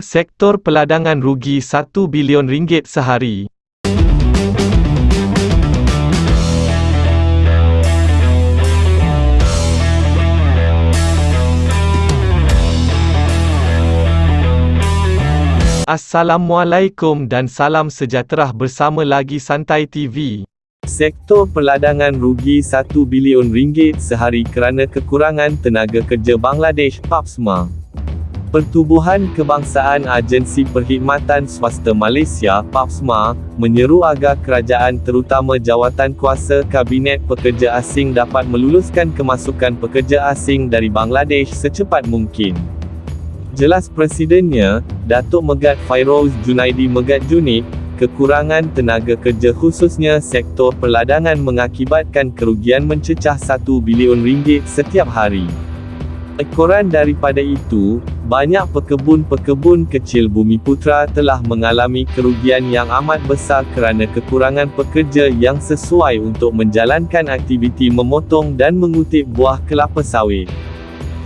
Sektor peladangan rugi RM1 bilion sehari. Assalamualaikum dan salam sejahtera bersama lagi Santai TV. Sektor peladangan rugi RM1 bilion sehari kerana kekurangan tenaga kerja Bangladesh, PAPSMA. Pertubuhan Kebangsaan Agensi Perkhidmatan Swasta Malaysia, PAPSMA, menyeru agar kerajaan terutama jawatankuasa Kabinet Pekerja Asing dapat meluluskan kemasukan pekerja asing dari Bangladesh secepat mungkin. Jelas Presidennya, Datuk Megat Fairoz Junaidi Megat Junid, kekurangan tenaga kerja khususnya sektor peladangan mengakibatkan kerugian mencecah RM1 bilion setiap hari. Ekoran daripada itu, banyak pekebun-pekebun kecil Bumiputra telah mengalami kerugian yang amat besar kerana kekurangan pekerja yang sesuai untuk menjalankan aktiviti memotong dan mengutip buah kelapa sawit.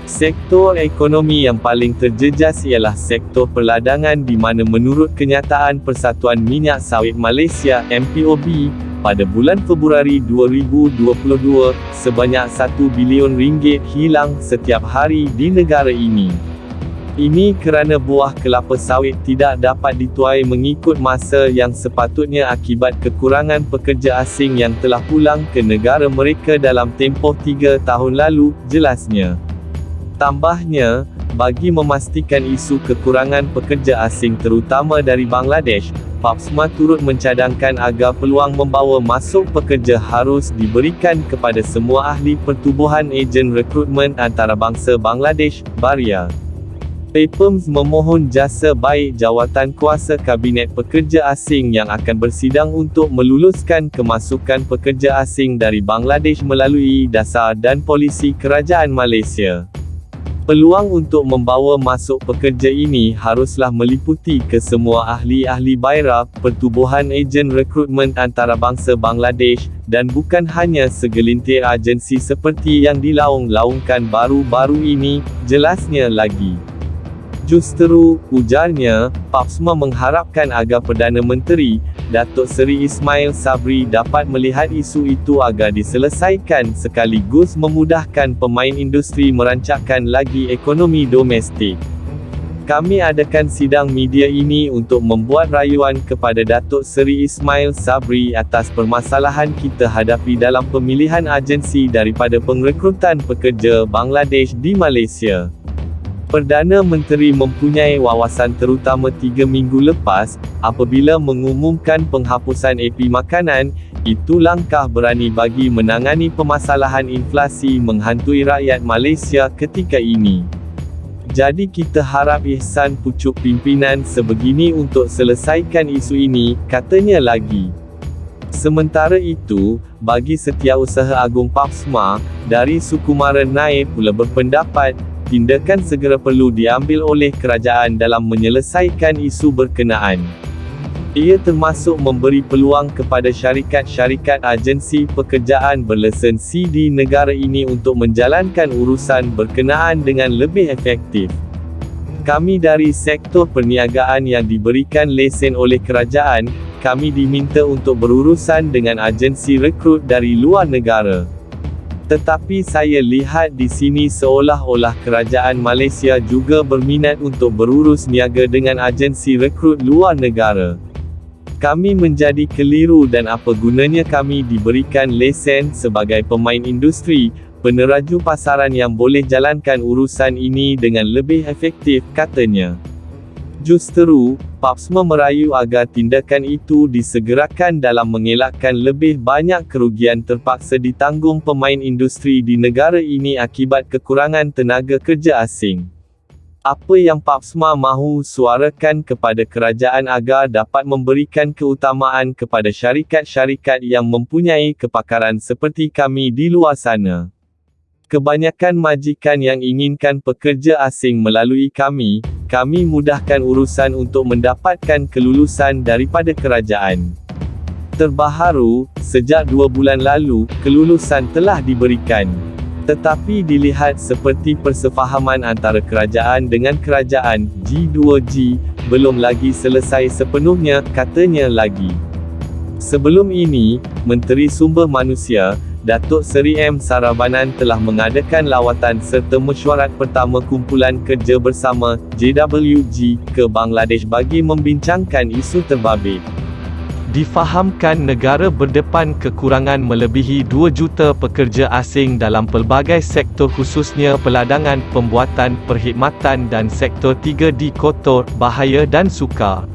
Sektor ekonomi yang paling terjejas ialah sektor peladangan di mana menurut kenyataan Persatuan Minyak Sawit Malaysia (MPOB), pada bulan Februari 2022, sebanyak RM1 bilion hilang setiap hari di negara ini. Ini kerana buah kelapa sawit tidak dapat dituai mengikut masa yang sepatutnya akibat kekurangan pekerja asing yang telah pulang ke negara mereka dalam tempoh 3 tahun lalu, jelasnya. Tambahnya, bagi memastikan isu kekurangan pekerja asing terutama dari Bangladesh, PAPSMA turut mencadangkan agar peluang membawa masuk pekerja harus diberikan kepada semua ahli pertubuhan ejen rekrutmen antarabangsa Bangladesh, BARIA. PAPMS memohon jasa baik jawatankuasa Kabinet Pekerja Asing yang akan bersidang untuk meluluskan kemasukan pekerja asing dari Bangladesh melalui dasar dan polisi kerajaan Malaysia. Peluang untuk membawa masuk pekerja ini haruslah meliputi kesemua ahli-ahli BARIA, pertubuhan ejen rekrutmen antarabangsa Bangladesh, dan bukan hanya segelintir agensi seperti yang dilaung-laungkan baru-baru ini, jelasnya lagi. Justeru, ujarnya, PAPSMA mengharapkan agar Perdana Menteri, Datuk Seri Ismail Sabri dapat melihat isu itu agar diselesaikan sekaligus memudahkan pemain industri merancangkan lagi ekonomi domestik. Kami adakan sidang media ini untuk membuat rayuan kepada Datuk Seri Ismail Sabri atas permasalahan kita hadapi dalam pemilihan agensi daripada pengrekrutan pekerja Bangladesh di Malaysia. Perdana Menteri mempunyai wawasan terutama 3 minggu lepas, apabila mengumumkan penghapusan AP makanan, itu langkah berani bagi menangani permasalahan inflasi menghantui rakyat Malaysia ketika ini. Jadi kita harap ihsan pucuk pimpinan sebegini untuk selesaikan isu ini, katanya lagi. Sementara itu, bagi Setiausaha Agung PAPSMA, dari Sukumaran Naib pula berpendapat, tindakan segera perlu diambil oleh kerajaan dalam menyelesaikan isu berkenaan. Ia termasuk memberi peluang kepada syarikat-syarikat agensi pekerjaan berlesen C di negara ini untuk menjalankan urusan berkenaan dengan lebih efektif. Kami dari sektor perniagaan yang diberikan lesen oleh kerajaan, kami diminta untuk berurusan dengan agensi rekrut dari luar negara. Tetapi saya lihat di sini seolah-olah kerajaan Malaysia juga berminat untuk berurus niaga dengan agensi rekrut luar negara. Kami menjadi keliru dan apa gunanya kami diberikan lesen sebagai pemain industri, peneraju pasaran yang boleh jalankan urusan ini dengan lebih efektif, katanya. Justeru, PAPSMA merayu agar tindakan itu disegerakan dalam mengelakkan lebih banyak kerugian terpaksa ditanggung pemain industri di negara ini akibat kekurangan tenaga kerja asing. Apa yang PAPSMA mahu suarakan kepada kerajaan agar dapat memberikan keutamaan kepada syarikat-syarikat yang mempunyai kepakaran seperti kami di luar sana. Kebanyakan majikan yang inginkan pekerja asing melalui kami mudahkan urusan untuk mendapatkan kelulusan daripada kerajaan. Terbaharu, sejak 2 bulan lalu, kelulusan telah diberikan. Tetapi dilihat seperti persefahaman antara kerajaan dengan kerajaan, G2G, belum lagi selesai sepenuhnya, katanya lagi. Sebelum ini, Menteri Sumber Manusia, Datuk Seri M. Saravanan telah mengadakan lawatan serta mesyuarat pertama Kumpulan Kerja Bersama, JWG, ke Bangladesh bagi membincangkan isu terbabit. Difahamkan negara berdepan kekurangan melebihi 2 juta pekerja asing dalam pelbagai sektor khususnya peladangan, pembuatan, perkhidmatan dan sektor 3D kotor, bahaya dan sukar.